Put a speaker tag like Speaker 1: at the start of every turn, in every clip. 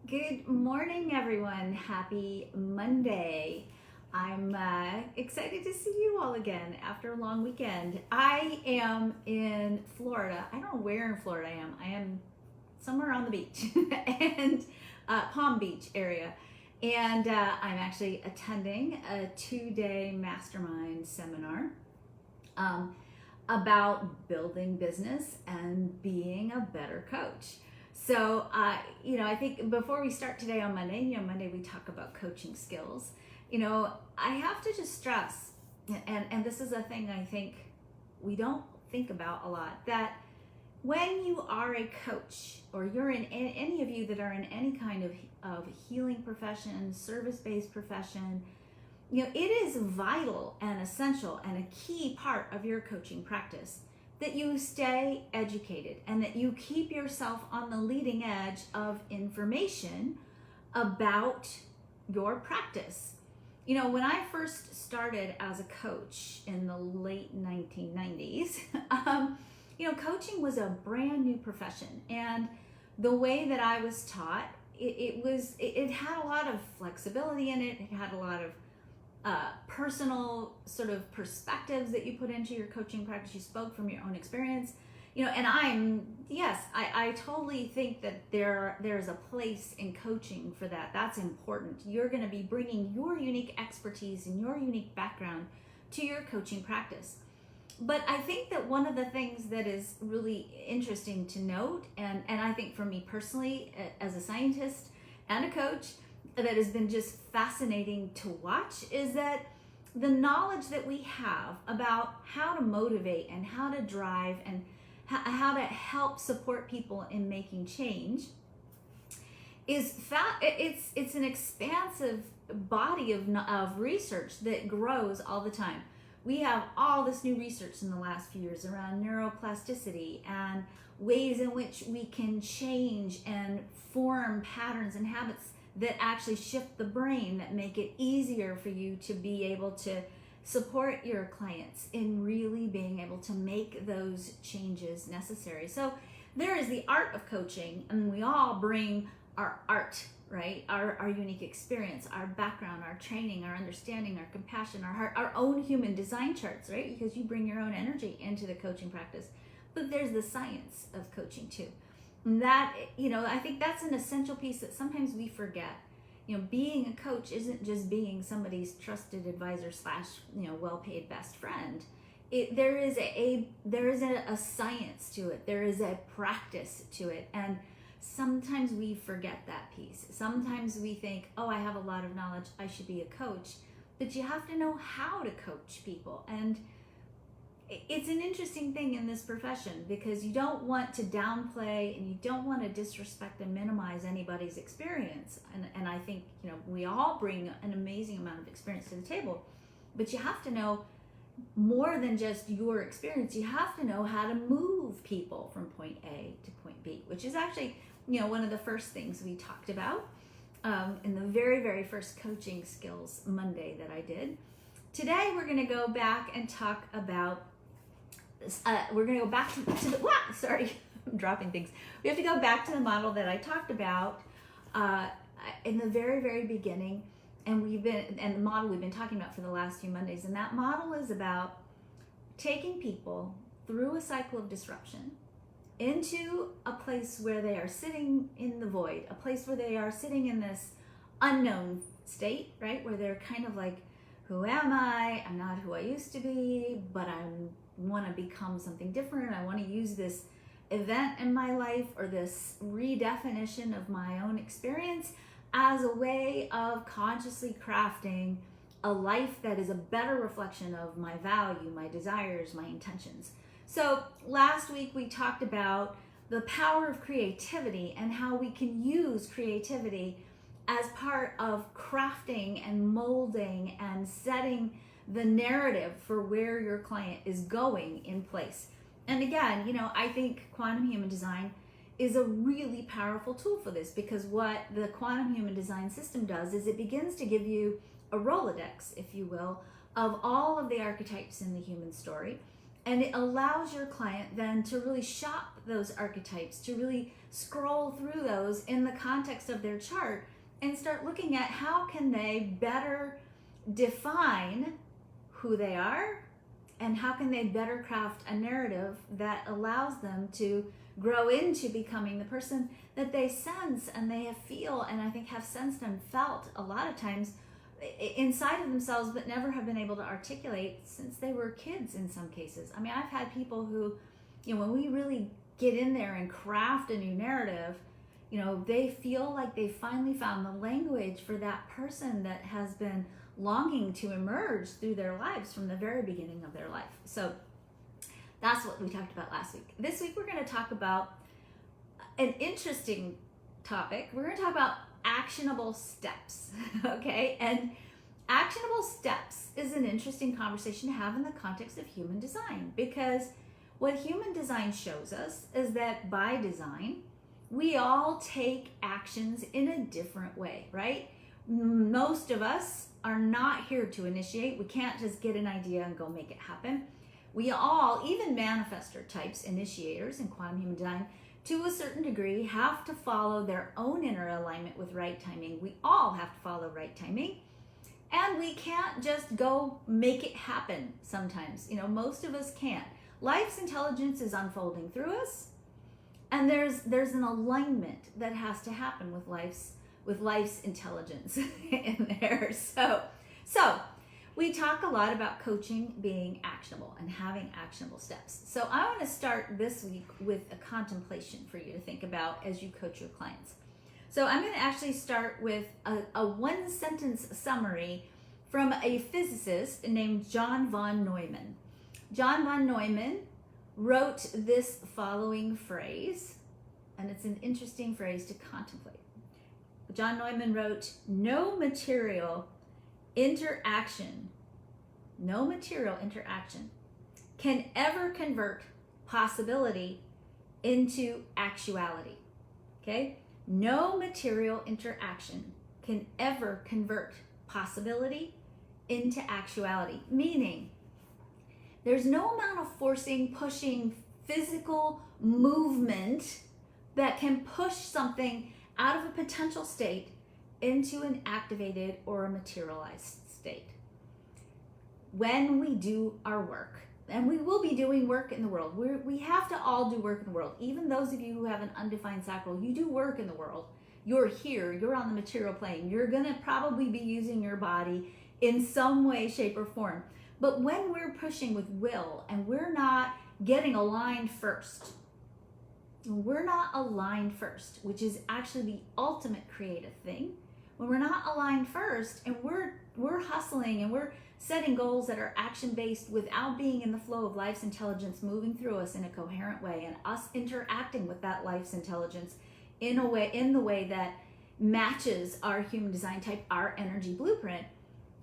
Speaker 1: Good morning, everyone. Happy Monday. I'm excited to see you all again after a long weekend. I am in Florida. I don't know where in Florida I am. I am somewhere on the beach and Palm Beach area. And I'm actually attending a 2-day mastermind seminar about building business and being a better coach. So, I think before we start today on Monday, Monday we talk about coaching skills. I have to just stress, and this is a thing I think we don't think about a lot, that when you are a coach, or you're in any of you that are in any kind of healing profession, service-based profession, it is vital and essential and a key part of your coaching practice that you stay educated and that you keep yourself on the leading edge of information about your practice. When I first started as a coach in the late 1990s, coaching was a brand new profession. And the way that I was taught, it had a lot of flexibility in it. It had a lot of personal sort of perspectives that you put into your coaching practice. You spoke from your own experience, and I totally think that there's a place in coaching for that. That's important. You're going to be bringing your unique expertise and your unique background to your coaching practice. But I think that one of the things that is really interesting to note, and I think for me personally, as a scientist and a coach, that has been just fascinating to watch, is that the knowledge that we have about how to motivate and how to drive and how to help support people in making change is it's an expansive body of research that grows all the time. We have all this new research in the last few years around neuroplasticity and ways in which we can change and form patterns and habits that actually shift the brain, that make it easier for you to be able to support your clients in really being able to make those changes necessary. So there is the art of coaching, and we all bring our art, right? Our unique experience, our background, our training, our understanding, our compassion, our heart, our own human design charts, right? Because you bring your own energy into the coaching practice. But there's the science of coaching too. And that, I think that's an essential piece that sometimes we forget. Being a coach isn't just being somebody's trusted advisor / well-paid best friend. There is a science to it. There is a practice to it. And sometimes we forget that piece. Sometimes we think, oh, I have a lot of knowledge, I should be a coach. But you have to know how to coach people. And it's an interesting thing in this profession, because you don't want to downplay and you don't want to disrespect and minimize anybody's experience. And I think, we all bring an amazing amount of experience to the table, but you have to know more than just your experience. You have to know how to move people from point A to point B, which is actually, one of the first things we talked about in the very, very first Coaching Skills Monday that I did. Today, we're going to go back and talk about we're going to go back to the, sorry, I'm dropping things. We have to go back to the model that I talked about in the very, very beginning, and the model we've been talking about for the last few Mondays. And that model is about taking people through a cycle of disruption into a place where they are sitting in the void, a place where they are sitting in this unknown state, right? Where they're kind of like, who am I? I'm not who I used to be, but I want to become something different. I want to use this event in my life or this redefinition of my own experience as a way of consciously crafting a life that is a better reflection of my value, my desires, my intentions. So last week we talked about the power of creativity and how we can use creativity as part of crafting and molding and setting the narrative for where your client is going in place. And again, I think quantum human design is a really powerful tool for this, because what the quantum human design system does is it begins to give you a Rolodex, if you will, of all of the archetypes in the human story. And it allows your client then to really shop those archetypes, to really scroll through those in the context of their chart and start looking at how can they better define who they are and how can they better craft a narrative that allows them to grow into becoming the person that they sense and they feel, and I think have sensed and felt a lot of times inside of themselves, but never have been able to articulate since they were kids in some cases. I mean, I've had people who, when we really get in there and craft a new narrative, they feel like they finally found the language for that person that has been longing to emerge through their lives from the very beginning of their life. So that's what we talked about last week. This week, we're going to talk about an interesting topic. We're going to talk about actionable steps, okay? And actionable steps is an interesting conversation to have in the context of human design, because what human design shows us is that by design, we all take actions in a different way, right? Most of us are not here to initiate. We can't just get an idea and go make it happen. We all, even manifestor types, initiators in quantum human design, to a certain degree, have to follow their own inner alignment with right timing. We all have to follow right timing. And we can't just go make it happen sometimes. Most of us can't. Life's intelligence is unfolding through us. And there's an alignment that has to happen with life's intelligence in there. So we talk a lot about coaching being actionable and having actionable steps. So I want to start this week with a contemplation for you to think about as you coach your clients. So I'm going to actually start with a one-sentence summary from a physicist named John von Neumann. John von Neumann wrote this following phrase, and it's an interesting phrase to contemplate. John Neumann wrote, no material interaction can ever convert possibility into actuality. Okay? No material interaction can ever convert possibility into actuality, meaning there's no amount of forcing, pushing, physical movement that can push something out of a potential state into an activated or a materialized state. When we do our work, and we will be doing work in the world, we have to all do work in the world. Even those of you who have an undefined sacral, you do work in the world. You're here, you're on the material plane. You're gonna probably be using your body in some way, shape, or form. But when we're pushing with will and we're not getting aligned first, which is actually the ultimate creative thing, when we're not aligned first and we're hustling and we're setting goals that are action-based without being in the flow of life's intelligence moving through us in a coherent way, and us interacting with that life's intelligence in the way that matches our human design type, our energy blueprint,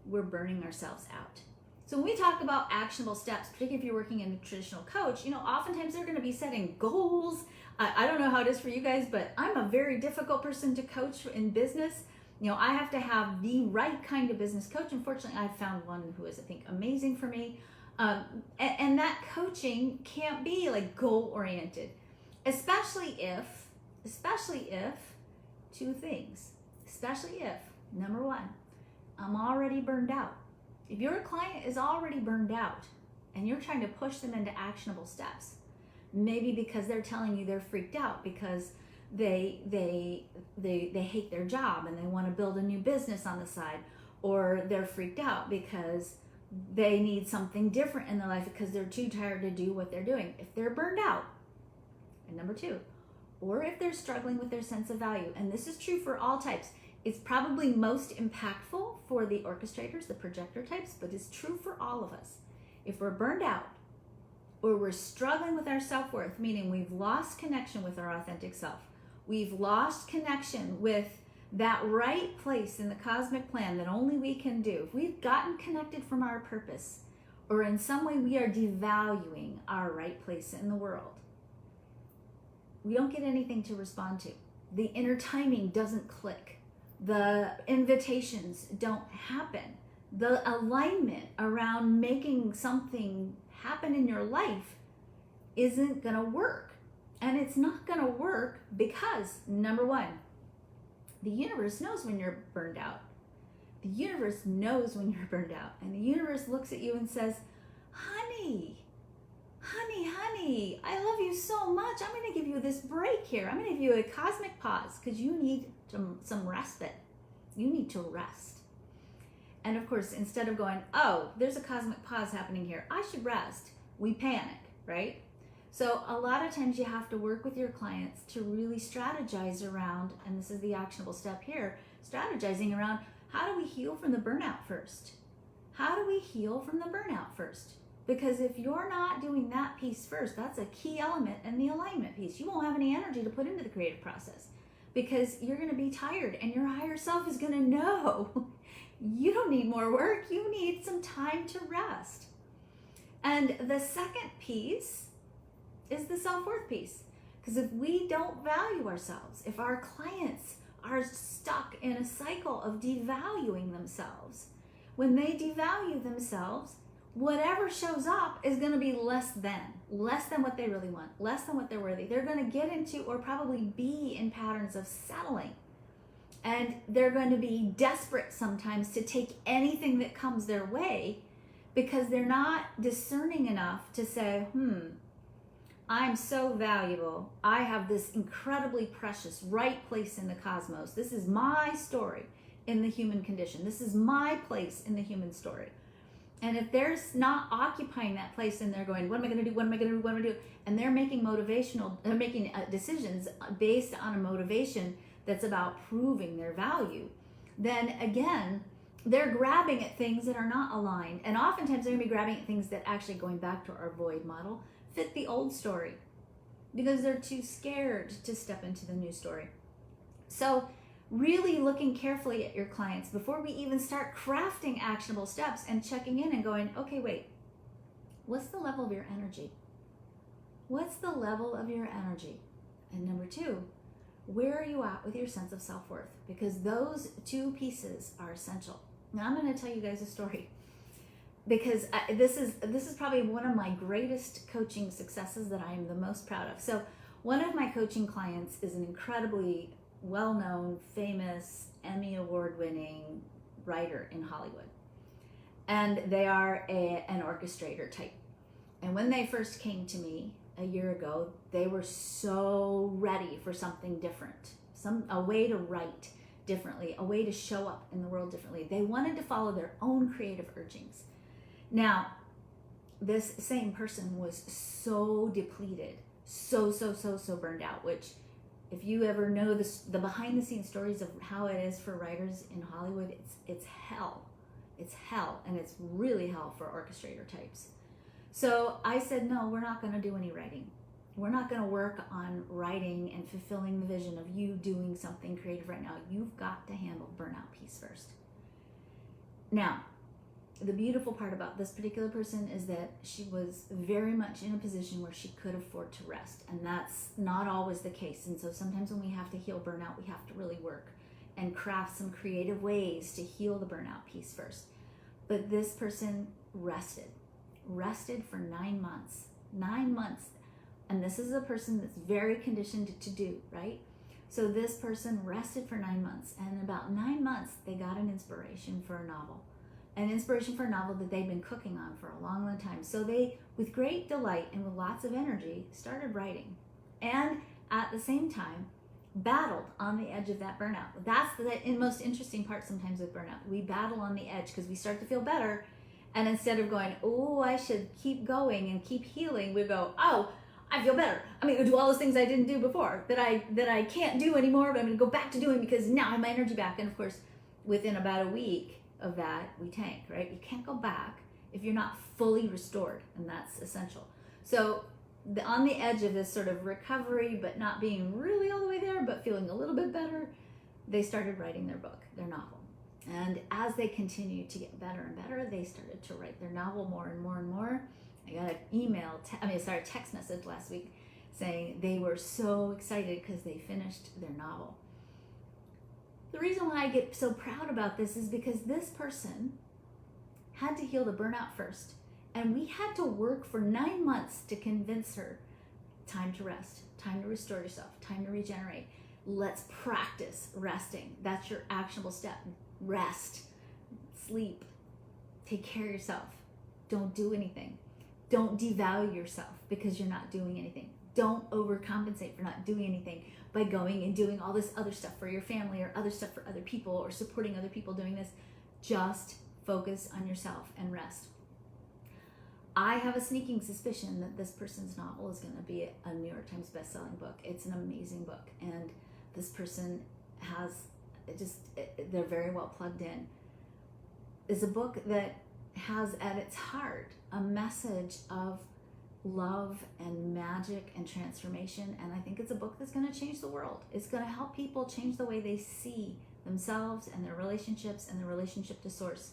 Speaker 1: we're burning ourselves out. So when we talk about actionable steps, particularly if you're working in a traditional coach, oftentimes they're going to be setting goals. I don't know how it is for you guys, but I'm a very difficult person to coach in business. I have to have the right kind of business coach. Unfortunately, I've found one who is, I think, amazing for me. And that coaching can't be like goal-oriented, especially if two things, number one, I'm already burned out. If your client is already burned out and you're trying to push them into actionable steps, maybe because they're telling you they're freaked out because they hate their job and they want to build a new business on the side, or they're freaked out because they need something different in their life because they're too tired to do what they're doing. If they're burned out, and number two, or if they're struggling with their sense of value, and this is true for all types, it's probably most impactful for the orchestrators, the projector types, but it's true for all of us. If we're burned out, or we're struggling with our self-worth, meaning we've lost connection with our authentic self, we've lost connection with that right place in the cosmic plan that only we can do. If we've gotten connected from our purpose, or in some way we are devaluing our right place in the world, we don't get anything to respond to. The inner timing doesn't click. The invitations don't happen. The alignment around making something happen in your life isn't going to work. And it's not going to work because, number one, the universe knows when you're burned out. The universe knows when you're burned out. And the universe looks at you and says, honey, I love you so much. I'm going to give you this break here. I'm going to give you a cosmic pause because you need some respite. You need to rest. And of course, instead of going, oh, there's a cosmic pause happening here, I should rest, we panic, right? So a lot of times you have to work with your clients to really strategize around, and this is the actionable step here, strategizing around how do we heal from the burnout first? How do we heal from the burnout first? Because if you're not doing that piece first, that's a key element in the alignment piece. You won't have any energy to put into the creative process because you're going to be tired and your higher self is going to know you don't need more work. You need some time to rest. And the second piece is the self-worth piece. Because if we don't value ourselves, if our clients are stuck in a cycle of devaluing themselves, when they devalue themselves, whatever shows up is going to be less than what they really want, less than what they're worthy. They're going to get into or probably be in patterns of settling. And they're going to be desperate sometimes to take anything that comes their way because they're not discerning enough to say, I'm so valuable. I have this incredibly precious right place in the cosmos. This is my story in the human condition. This is my place in the human story. And if they're not occupying that place and they're going, what am I going to do? What am I going to do? What am I going to do? And they're making decisions based on a motivation that's about proving their value, then again, they're grabbing at things that are not aligned. And oftentimes they're going to be grabbing at things that actually, going back to our void model, fit the old story because they're too scared to step into the new story. So really looking carefully at your clients before we even start crafting actionable steps and checking in and going, okay, wait, what's the level of your energy? What's the level of your energy? And number two, where are you at with your sense of self-worth? Because those two pieces are essential. Now I'm going to tell you guys a story because this is probably one of my greatest coaching successes that I am the most proud of. So one of my coaching clients is an incredibly well-known, famous, Emmy award-winning writer in Hollywood. And they are an orchestrator type. And when they first came to me a year ago, they were so ready for something different, a way to write differently, a way to show up in the world differently. They wanted to follow their own creative urgings. Now, this same person was so depleted, so burned out, which if you ever know the behind the scenes stories of how it is for writers in Hollywood, it's hell. It's hell, and it's really hell for orchestrator types. So I said, no, we're not going to do any writing. We're not going to work on writing and fulfilling the vision of you doing something creative right now. You've got to handle burnout piece first. Now, the beautiful part about this particular person is that she was very much in a position where she could afford to rest. And that's not always the case. And so sometimes when we have to heal burnout, we have to really work and craft some creative ways to heal the burnout piece first. But this person rested for 9 months. 9 months. And this is a person that's very conditioned to do, right? So this person rested for 9 months. And in about 9 months, they got an inspiration for a novel. An inspiration for a novel that they've been cooking on for a long time. So they, with great delight and with lots of energy, started writing. And at the same time, battled on the edge of that burnout. That's the most interesting part sometimes with burnout. We battle on the edge because we start to feel better. And instead of going, oh, I should keep going and keep healing, we go, oh, I feel better. I'm going to do all those things I didn't do before that I can't do anymore, but I'm going to go back to doing because now I have my energy back. And of course, within about a week of that, we tank, right? You can't go back if you're not fully restored, and that's essential. So on the edge of this sort of recovery, but not being really all the way there, but feeling a little bit better, they started writing their book, their novel. And as they continued to get better and better, they started to write their novel more and more and more. I got an text message last week saying they were so excited because they finished their novel. The reason why I get so proud about this is because this person had to heal the burnout first. And we had to work for 9 months to convince her, time to rest, time to restore yourself, time to regenerate. Let's practice resting. That's your actionable step. Rest, sleep, take care of yourself. Don't do anything. Don't devalue yourself because you're not doing anything. Don't overcompensate for not doing anything by going and doing all this other stuff for your family or other stuff for other people or supporting other people doing this. Just focus on yourself and rest. I have a sneaking suspicion that this person's novel is going to be a New York Times bestselling book. It's an amazing book, and this person has they're very well plugged in. It's a book that has at its heart a message of love and magic and transformation, and I think it's a book that's going to change the world. It's going to help people change the way they see themselves and their relationships and their relationship to source.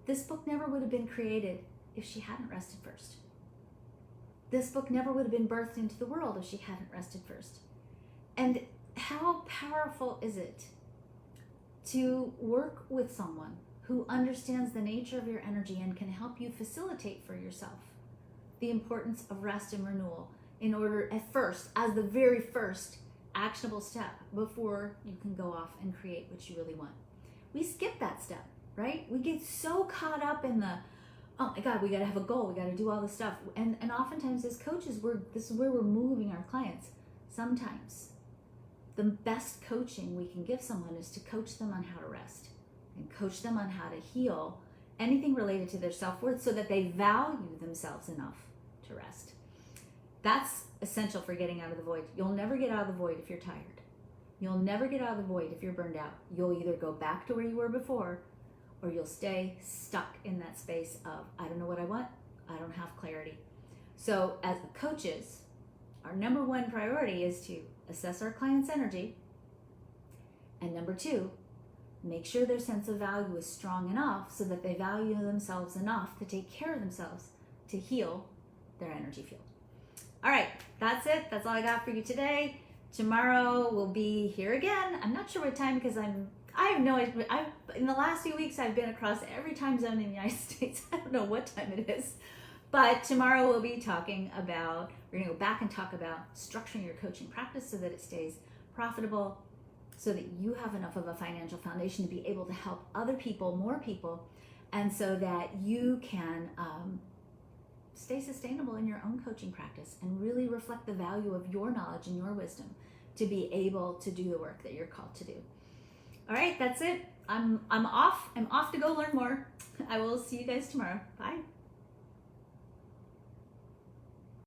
Speaker 1: This book never would have been created if she hadn't rested first. This book never would have been birthed into the world if she hadn't rested first. And how powerful is it to work with someone who understands the nature of your energy and can help you facilitate for yourself the importance of rest and renewal in order, at first, as the very first actionable step before you can go off and create what you really want. We skip that step, right? We get so caught up in the, oh my God, we got to have a goal. We got to do all this stuff. And oftentimes as coaches, this is where we're moving our clients. Sometimes the best coaching we can give someone is to coach them on how to rest and coach them on how to heal anything related to their self-worth so that they value themselves enough to rest. That's essential for getting out of the void. You'll never get out of the void if you're tired. You'll never get out of the void if you're burned out. You'll either go back to where you were before, or you'll stay stuck in that space of, I don't know what I want, I don't have clarity. So as coaches, our number one priority is to assess our client's energy, and number two, make sure their sense of value is strong enough so that they value themselves enough to take care of themselves to heal their energy field. All right, that's it. That's all I got for you today. Tomorrow we'll be here again. I'm not sure what time because I have no idea. In the last few weeks, I've been across every time zone in the United States. I don't know what time it is. But tomorrow we'll be talking about, we're going to go back and talk about structuring your coaching practice so that it stays profitable, so that you have enough of a financial foundation to be able to help other people, more people, and so that you can stay sustainable in your own coaching practice and really reflect the value of your knowledge and your wisdom to be able to do the work that you're called to do. All right, that's it. I'm off. I'm off to go learn more. I will see you guys tomorrow. Bye.